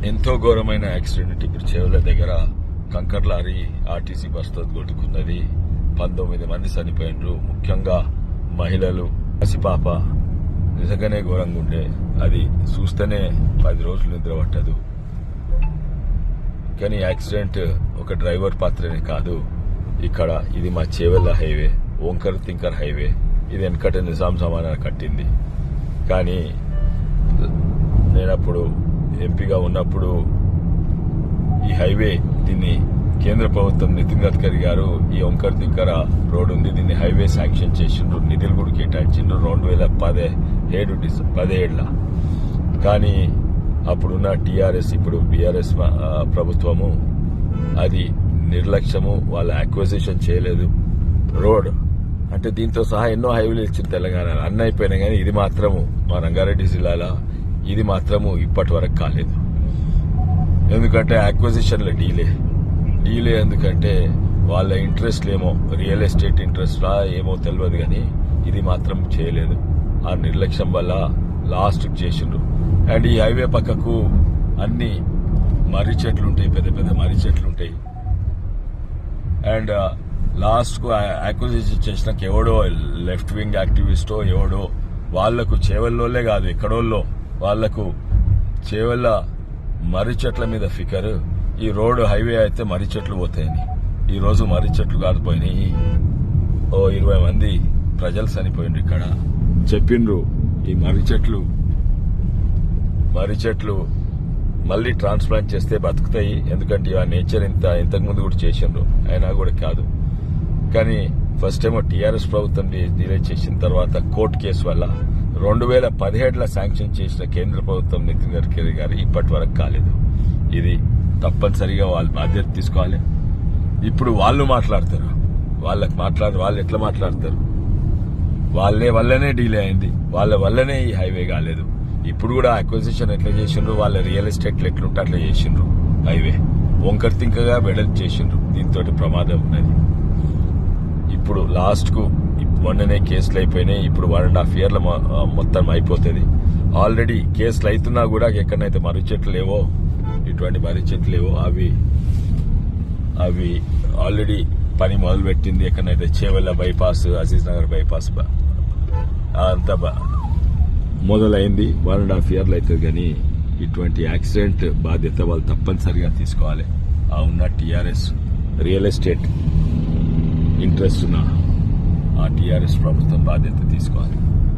ఎంతో ఘోరమైన యాక్సిడెంట్ ఇప్పుడు చేవల దగ్గర కంకర్ లారీ ఆర్టీసీ బస్తో కొట్టుకున్నది. 19 మంది చనిపోయినరు, ముఖ్యంగా మహిళలు, పసిపాప. నిజంగానే ఘోరంగా ఉండే. అది చూస్తేనే 10 రోజులు నిద్ర పట్టదు. కానీ యాక్సిడెంట్ ఒక డ్రైవర్ పాత్రనే కాదు. ఇక్కడ ఇది మా చేవెళ్ళ హైవే, ఓంకర్ తింకర్ హైవే. ఇది వెనకట నిజాం జమానా కట్టింది. కానీ నేనప్పుడు ఎంపీగా ఉన్నప్పుడు ఈ హైవే దీన్ని కేంద్ర ప్రభుత్వం నితిన్ గడ్కరీ గారు ఈ ఓంకర్ తింకర రోడ్ ఉంది, దీన్ని హైవే శాంక్షన్ చేసిండ్రు, నిధులు కూడా కేటాయించిండ్రు 2017 కానీ అప్పుడున్న టీఆర్ఎస్ ఇప్పుడు బీఆర్ఎస్ ప్రభుత్వము అది నిర్లక్ష్యము, వాళ్ళ అక్విజిషన్ చేయలేదు. రోడ్ అంటే దీంతో సహా ఎన్నో హైవేలు ఇచ్చింది తెలంగాణ, అన్నీ అయిపోయినాయి. కానీ ఇది మాత్రము మా రంగారెడ్డి జిల్లాలో ఇది మాత్రము ఇప్పటి వరకు కాలేదు. ఎందుకంటే అక్విజిషన్లో డీలే ఎందుకంటే వాళ్ళ ఇంట్రెస్ట్ ఏమో రియల్ ఎస్టేట్ ఇంట్రెస్ట్ ఏమో తెలియదు, కానీ ఇది మాత్రం చేయలేదు. ఆ నిర్లక్ష్యం వల్ల లాస్ట్ చేసిండ్రు. అండ్ ఈ హైవే పక్కకు అన్ని మర్రి చెట్లు ఉంటాయి, పెద్ద పెద్ద మర్రి చెట్లు ఉంటాయి. అండ్ లాస్ట్ కు అక్విజిషన్ చేసినాక ఎవడో లెఫ్ట్ వింగ్ యాక్టివిస్టో ఎవడో వాళ్లకు చేవెల్లోలే కాదు ఎక్కడోళ్ళో వాళ్లకు చేవెళ్ళ మర్రి చెట్ల మీద ఫికర్, ఈ రోడ్డు హైవే అయితే మర్రి చెట్లు పోతాయని. ఈ రోజు మర్రి చెట్లు కాలిపోయినాయి. 20 మంది ప్రజలు చనిపోయిండ్రు. ఇక్కడ చెప్పిండ్రు ఈ మర్రి చెట్లు మళ్ళీ ట్రాన్స్ప్లాంట్ చేస్తే బతుకుతాయి, ఎందుకంటే ఆ నేచర్ ఇంతకుముందు కూడా చేసిండ్రు, అయినా కూడా కాదు. కానీ ఫస్ట్ ఏమో టీఆర్ఎస్ ప్రభుత్వం డిలే చేసిన తర్వాత కోర్టు కేసు వల్ల 2017లో శాంక్షన్ చేసిన కేంద్ర ప్రభుత్వం నితిన్ గడ్కరీ గారు ఇప్పటి వరకు కాలేదు. ఇది తప్పనిసరిగా వాళ్ళు బాధ్యత తీసుకోవాలి. ఇప్పుడు వాళ్ళు మాట్లాడతారు, వాళ్ళు ఎట్లా మాట్లాడతారు? వాళ్ళ వల్లనే డిలే అయింది, వాళ్ళ వల్లనే ఈ హైవే కాలేదు. ఇప్పుడు కూడా అక్విజిషన్ ఎట్లా చేసిండ్రు, వాళ్ళ రియల్ ఎస్టేట్లు ఎట్లుంటే అట్లా చేసిండ్రు. హైవే ఓంకర్ తింకగా వెడల్పు చేసిండ్రు, దీంతో ప్రమాదం ఉన్నది. ఇప్పుడు లాస్ట్ కు మొన్ననే కేసులు అయిపోయినాయి. ఇప్పుడు 1.5 yearల మొత్తం అయిపోతుంది. ఆల్రెడీ కేసులు అవుతున్నా కూడా ఎక్కడైతే మర్రి చెట్లు లేవో, ఇటువంటి మర్రి చెట్లు లేవో అవి ఆల్రెడీ పని మొదలు పెట్టింది. ఎక్కడైతే చేవెళ్ళ బైపాస్, అజీజ్ నగర్ బైపాస్ అంతా మొదలైంది. 1.5 yearలు అవుతుంది. కానీ ఇటువంటి యాక్సిడెంట్ బాధ్యత వాళ్ళు తప్పనిసరిగా తీసుకోవాలి. ఆ ఉన్న టీఆర్ఎస్ రియల్ ఎస్టేట్ ఇంట్రెస్ట్ ఉన్న ఆ టీఆర్ఎస్ ప్రభుత్వం బాధ్యత తీసుకోవాలి.